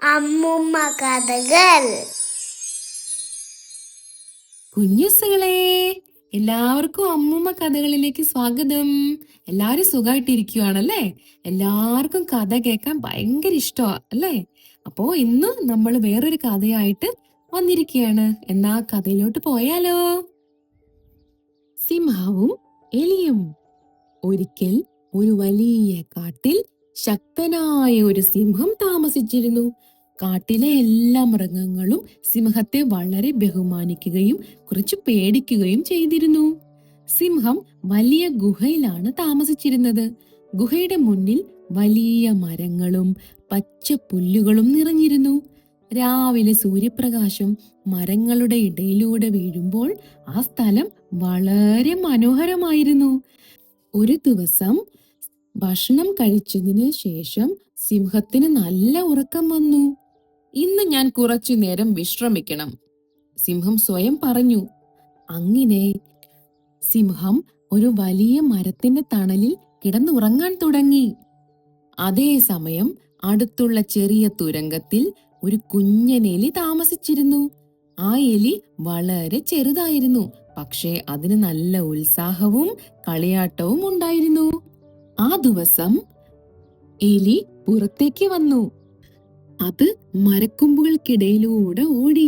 അമ്മൂമ്മ കഥകൾ. കുഞ്ഞുസുകളെ, എല്ലാവർക്കും അമ്മൂമ്മ കഥകളിലേക്ക് സ്വാഗതം. എല്ലാരും സുഖമായിട്ടിരിക്കുവാണല്ലേ? എല്ലാവർക്കും കഥ കേൾക്കാൻ ഭയങ്കര ഇഷ്ടമാ അല്ലേ? അപ്പോ ഇന്ന് നമ്മൾ വേറൊരു കഥയായിട്ട് വന്നിരിക്കുകയാണ്. എന്നാ കഥയിലോട്ട് പോയാലോ? സിംഹവും എലിയും. ഒരിക്കൽ ഒരു വലിയ കാട്ടിൽ ശക്തനായ ഒരു സിംഹം താമസിച്ചിരുന്നു. കാട്ടിലെ എല്ലാ മൃഗങ്ങളും സിംഹത്തെ വളരെ ബഹുമാനിക്കുകയും കുറച്ച് പേടിക്കുകയും ചെയ്തിരുന്നു. സിംഹം വലിയ ഗുഹയിലാണ് താമസിച്ചിരുന്നത്. ഗുഹയുടെ മുന്നിൽ വലിയ മരങ്ങളും പച്ച പുല്ലുകളും നിറഞ്ഞിരുന്നു. രാവിലെ സൂര്യപ്രകാശം മരങ്ങളുടെ ഇടയിലൂടെ വീഴുമ്പോൾ ആ സ്ഥലം വളരെ മനോഹരമായിരുന്നു. ഒരു ദിവസം ഭക്ഷണം കഴിച്ചതിന് ശേഷം സിംഹത്തിന് നല്ല ഉറക്കം വന്നു. ഇന്ന് ഞാൻ കുറച്ചു നേരം വിശ്രമിക്കണം, സിംഹം സ്വയം പറഞ്ഞു. അങ്ങനെ സിംഹം ഒരു വലിയ മരത്തിന്റെ തണലിൽ കിടന്നുറങ്ങാൻ തുടങ്ങി. അതേസമയം അടുത്തുള്ള ചെറിയ തുരങ്കത്തിൽ ഒരു കുഞ്ഞനെലി താമസിച്ചിരുന്നു. ആ എലി വളരെ ചെറുതായിരുന്നു, പക്ഷേ അതിന് നല്ല ഉത്സാഹവും കളിയാട്ടവും ഉണ്ടായിരുന്നു. ആ ദിവസം എലി പുറത്തേക്ക് വന്നു. അത് മരക്കൊമ്പുകൾക്കിടയിലൂടെ ഓടി,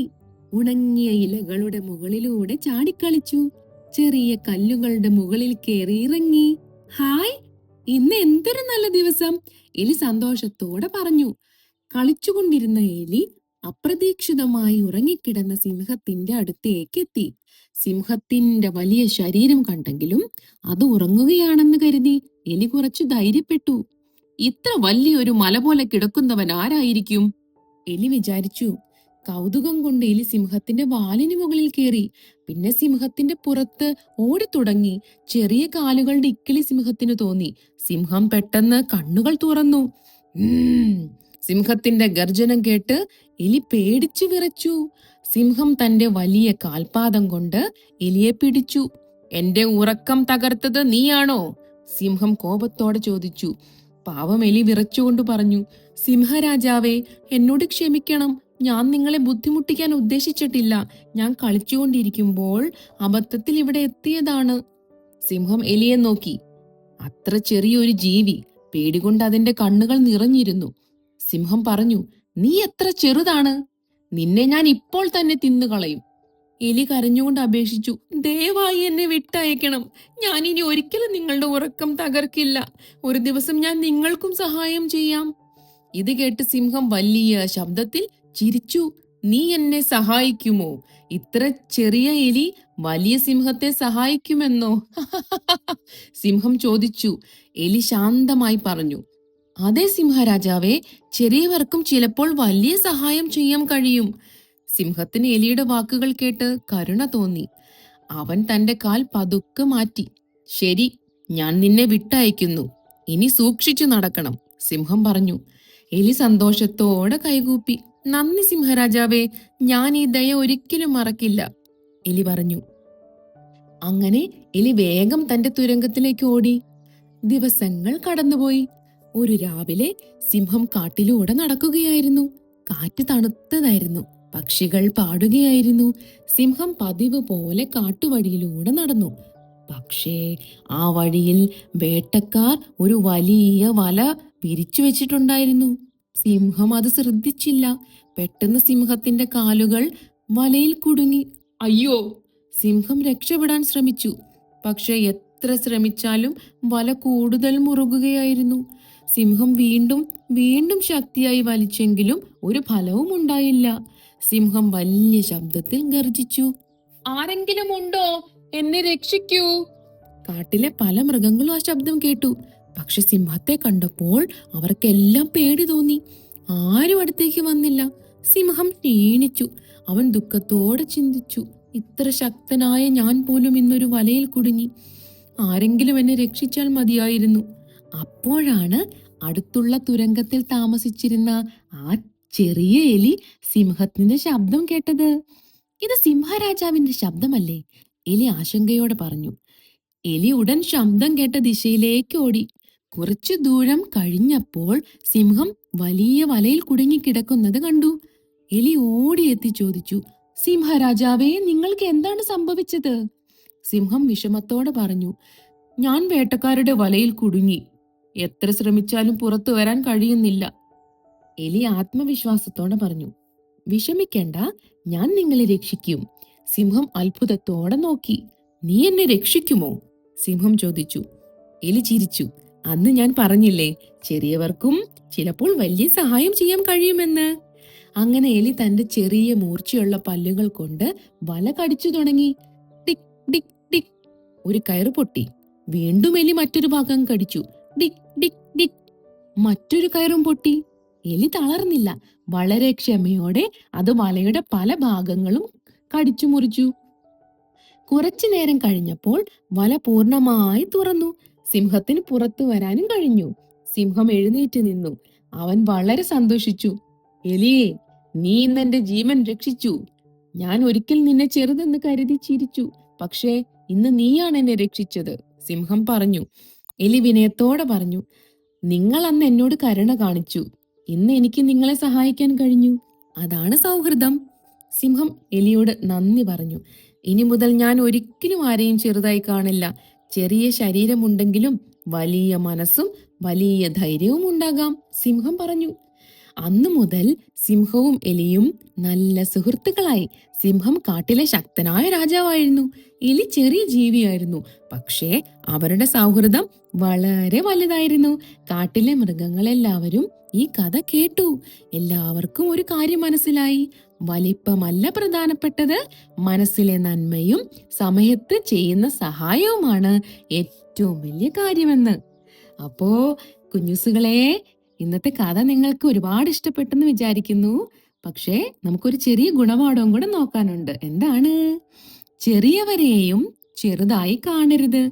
ഉണങ്ങിയ ഇലകളുടെ മുകളിലൂടെ ചാടിക്കളിച്ചു, ചെറിയ കല്ലുകളുടെ മുകളിൽ കയറി ഇറങ്ങി. ഹായ്, ഇന്ന് എന്തൊരു നല്ല ദിവസം, എലി സന്തോഷത്തോടെ പറഞ്ഞു. കളിച്ചുകൊണ്ടിരുന്ന എലി അപ്രതീക്ഷിതമായി ഉറങ്ങിക്കിടന്ന സിംഹത്തിന്റെ അടുത്തേക്ക് എത്തി. സിംഹത്തിന്റെ വലിയ ശരീരം കണ്ടെങ്കിലും അത് ഉറങ്ങുകയാണെന്ന് കരുതി എലി കുറച്ചു ധൈര്യപ്പെട്ടു. ഇത്ര വലിയൊരു മല പോലെ കിടക്കുന്നവൻ ആരായിരിക്കും? എലി വിചാരിച്ചു. കൗതുകം കൊണ്ട് എലി സിംഹത്തിന്റെ വാലിന് മുകളിൽ കയറി. പിന്നെ സിംഹത്തിന്റെ പുറത്ത് ഓടിത്തുടങ്ങി. ചെറിയ കാലുകളുടെ ഇക്കിളി സിംഹത്തിന് തോന്നി. സിംഹം പെട്ടെന്ന് കണ്ണുകൾ തുറന്നു. സിംഹത്തിന്റെ ഗർജനം കേട്ട് എലി പേടിച്ചു വിറച്ചു. സിംഹം തന്റെ വലിയ കാൽപാദം കൊണ്ട് എലിയെ പിടിച്ചു. എന്റെ ഉറക്കം തകർത്തത് നീയാണോ? സിംഹം കോപത്തോടെ ചോദിച്ചു. പാവം എലി വിറച്ചുകൊണ്ട് പറഞ്ഞു, സിംഹരാജാവേ, എന്നോട് ക്ഷമിക്കണം, ഞാൻ നിങ്ങളെ ബുദ്ധിമുട്ടിക്കാൻ ഉദ്ദേശിച്ചിട്ടില്ല. ഞാൻ കളിച്ചുകൊണ്ടിരിക്കുമ്പോൾ അബദ്ധത്തിൽ ഇവിടെ എത്തിയതാണ്. സിംഹം എലിയെ നോക്കി. അത്ര ചെറിയൊരു ജീവി. പേടികൊണ്ട് അതിന്റെ കണ്ണുകൾ നിറഞ്ഞിരുന്നു. സിംഹം പറഞ്ഞു, നീ എത്ര ചെറുതാണ്, നിന്നെ ഞാൻ ഇപ്പോൾ തന്നെ തിന്നുകളയും. എലി കരഞ്ഞുകൊണ്ട് അപേക്ഷിച്ചു, ദയവായി എന്നെ വിട്ടയക്കണം, ഞാൻ ഇനി ഒരിക്കലും നിങ്ങളുടെ ഉറക്കം തകർക്കില്ല. ഒരു ദിവസം ഞാൻ നിങ്ങൾക്കും സഹായം ചെയ്യാം. ഇത് കേട്ട് സിംഹം വലിയ ശബ്ദത്തിൽ ചിരിച്ചു. നീ എന്നെ സഹായിക്കുമോ? ഇത്ര ചെറിയ എലി വലിയ സിംഹത്തെ സഹായിക്കുമെന്നോ? സിംഹം ചോദിച്ചു. എലി ശാന്തമായി പറഞ്ഞു, അതെ സിംഹരാജാവേ, ചെറിയവർക്കും ചിലപ്പോൾ വലിയ സഹായം ചെയ്യാൻ കഴിയും. സിംഹത്തിന് എലിയുടെ വാക്കുകൾ കേട്ട് കരുണ തോന്നി. അവൻ തന്റെ കാൽ പതുക്കെ മാറ്റി. ശരി, ഞാൻ നിന്നെ വിട്ടയക്കുന്നു. ഇനി സൂക്ഷിച്ചു നടക്കണം, സിംഹം പറഞ്ഞു. എലി സന്തോഷത്തോടെ കൈകൂപ്പി. നന്ദി സിംഹരാജാവേ, ഞാൻ ഈ ദയ ഒരിക്കലും മറക്കില്ല, എലി പറഞ്ഞു. അങ്ങനെ എലി വേഗം തന്റെ തുരങ്കത്തിലേക്ക് ഓടി. ദിവസങ്ങൾ കടന്നുപോയി. ഒരു രാവിലെ സിംഹം കാട്ടിലൂടെ നടക്കുകയായിരുന്നു. കാറ്റ് തണുത്തതായിരുന്നു. പക്ഷികൾ പാടുകയായിരുന്നു. സിംഹം പതിവ് പോലെ കാട്ടുവഴിയിലൂടെ നടന്നു. പക്ഷേ ആ വഴിയിൽ വേട്ടക്കാർ ഒരു വലിയ വല വിരിച്ചു വെച്ചിട്ടുണ്ടായിരുന്നു. സിംഹം അത് ശ്രദ്ധിച്ചില്ല. പെട്ടെന്ന് സിംഹത്തിന്റെ കാലുകൾ വലയിൽ കുടുങ്ങി. അയ്യോ! സിംഹം രക്ഷപ്പെടാൻ ശ്രമിച്ചു. പക്ഷെ എത്ര ശ്രമിച്ചാലും വല കൂടുതൽ മുറുകുകയായിരുന്നു. സിംഹം വീണ്ടും വീണ്ടും ശക്തിയായി വലിച്ചെങ്കിലും ഒരു ഫലവും ഉണ്ടായില്ല. സിംഹം വലിയ ശബ്ദത്തിൽ ഗർജിച്ചു. ആരെങ്കിലും ഉണ്ടോ? എന്നെ രക്ഷിക്കൂ! കാട്ടിലെ പല മൃഗങ്ങളും ആ ശബ്ദം കേട്ടു. പക്ഷെ സിംഹത്തെ കണ്ടപ്പോൾ അവർക്കെല്ലാം പേടി തോന്നി. ആരും അടുത്തേക്ക് വന്നില്ല. സിംഹം ക്ഷീണിച്ചു. അവൻ ദുഃഖത്തോടെ ചിന്തിച്ചു, ഇത്ര ശക്തനായ ഞാൻ പോലും ഇന്നൊരു വലയിൽ കുടുങ്ങി. ആരെങ്കിലും എന്നെ രക്ഷിച്ചാൽ മതിയായിരുന്നു. അപ്പോഴാണ് അടുത്തുള്ള തുരങ്കത്തിൽ താമസിച്ചിരുന്ന ആ ചെറിയ എലി സിംഹത്തിന്റെ ശബ്ദം കേട്ടത്. ഇത് സിംഹരാജാവിന്റെ ശബ്ദമല്ലേ? എലി ആശങ്കയോടെ പറഞ്ഞു. എലി ഉടൻ ശബ്ദം കേട്ട ദിശയിലേക്ക് ഓടി. കുറച്ചു ദൂരം കഴിഞ്ഞപ്പോൾ സിംഹം വലിയ വലയിൽ കുടുങ്ങിക്കിടക്കുന്നത് കണ്ടു. എലി ഓടിയെത്തി ചോദിച്ചു, സിംഹരാജാവേ, നിങ്ങൾക്ക് എന്താണ് സംഭവിച്ചത്? സിംഹം വിഷമത്തോടെ പറഞ്ഞു, ഞാൻ വേട്ടക്കാരുടെ വലയിൽ കുടുങ്ങി. എത്ര ശ്രമിച്ചാലും പുറത്തു വരാൻ കഴിയുന്നില്ല. എലി ആത്മവിശ്വാസത്തോടെ പറഞ്ഞു, വിഷമിക്കേണ്ട, ഞാൻ നിങ്ങളെ രക്ഷിക്കും. സിംഹം അത്ഭുതത്തോടെ നോക്കി. നീ എന്നെ രക്ഷിക്കുമോ? സിംഹം ചോദിച്ചു. എലി ചിരിച്ചു. അന്ന് ഞാൻ പറഞ്ഞില്ലേ, ചെറിയവർക്കും ചിലപ്പോൾ വലിയ സഹായം ചെയ്യാൻ കഴിയുമെന്ന്. അങ്ങനെ എലി തന്റെ ചെറിയ മൂർച്ചയുള്ള പല്ലുകൾ കൊണ്ട് വല കടിച്ചു തുടങ്ങി. ടിക് ടിക് ടിക്, ഒരു കയറ് പൊട്ടി. വീണ്ടും എലി മറ്റൊരു ഭാഗം കടിച്ചു. ടിക് ടിക് ടിക്, മറ്റൊരു കയറും പൊട്ടി. എലി തളർന്നില്ല. വളരെ ക്ഷമയോടെ അത് വലയുടെ പല ഭാഗങ്ങളും കടിച്ചു മുറിച്ചു. കുറച്ചു നേരം കഴിഞ്ഞപ്പോൾ വല പൂർണ്ണമായി തുറന്നു. സിംഹത്തിന് പുറത്തു വരാനും കഴിഞ്ഞു. സിംഹം എഴുന്നേറ്റ് നിന്നു. അവൻ വളരെ സന്തോഷിച്ചു. എലിയെ, നീ ഇന്ന് എന്റെ ജീവൻ രക്ഷിച്ചു. ഞാൻ ഒരിക്കൽ നിന്നെ ചെറുതെന്ന് കരുതി ചിരിച്ചു. പക്ഷേ ഇന്ന് നീയാണ് എന്നെ രക്ഷിച്ചത്, സിംഹം പറഞ്ഞു. എലി വിനയത്തോടെ പറഞ്ഞു, നിങ്ങൾ അന്ന് എന്നോട് കരുണ കാണിച്ചു. ഇന്ന് എനിക്ക് നിങ്ങളെ സഹായിക്കാൻ കഴിഞ്ഞു. അതാണ് സൗഹൃദം. സിംഹം എലിയോട് നന്ദി പറഞ്ഞു. ഇനി മുതൽ ഞാൻ ഒരിക്കലും ആരെയും ചെറുതായി കാണില്ല. ചെറിയ ശരീരമുണ്ടെങ്കിലും വലിയ മനസ്സും വലിയ ധൈര്യവും ഉണ്ടാകാം, സിംഹം പറഞ്ഞു. അന്നു മുതൽ സിംഹവും എലിയും നല്ല സുഹൃത്തുക്കളായി. സിംഹം കാട്ടിലെ ശക്തനായ രാജാവായിരുന്നു. എലി ചെറിയ ജീവിയായിരുന്നു. പക്ഷേ അവരുടെ സൗഹൃദം വളരെ വലുതായിരുന്നു. കാട്ടിലെ മൃഗങ്ങളെല്ലാവരും ഈ കഥ കേട്ടു. എല്ലാവർക്കും ഒരു കാര്യം മനസ്സിലായി. വലിപ്പമല്ല പ്രധാനപ്പെട്ടത്, മനസ്സിലെ നന്മയും സമയത്ത് ചെയ്യുന്ന സഹായവുമാണ് ഏറ്റവും വലിയ കാര്യമെന്ന്. അപ്പോ കുഞ്ഞുസുകളെ, ഇന്നത്തെ കഥ നിങ്ങൾക്ക് ഒരുപാട് ഇഷ്ടപ്പെട്ടെന്ന് വിചാരിക്കുന്നു. പക്ഷേ നമുക്കൊരു ചെറിയ ഗുണപാഠവും കൂടെ നോക്കാനുണ്ട്. എന്താണ്? ചെറിയവരെയും ചെറുതായി കാണരുത്.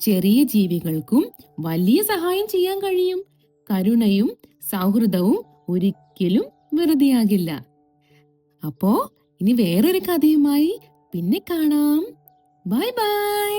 ചെറിയ ജീവികൾക്കും വലിയ സഹായം ചെയ്യാൻ കഴിയും. കരുണയും സൗഹൃദവും ഒരിക്കലും വെറുതെയാകില്ല. അപ്പോ ഇനി വേറൊരു കഥയുമായി പിന്നെ കാണാം. Bye bye.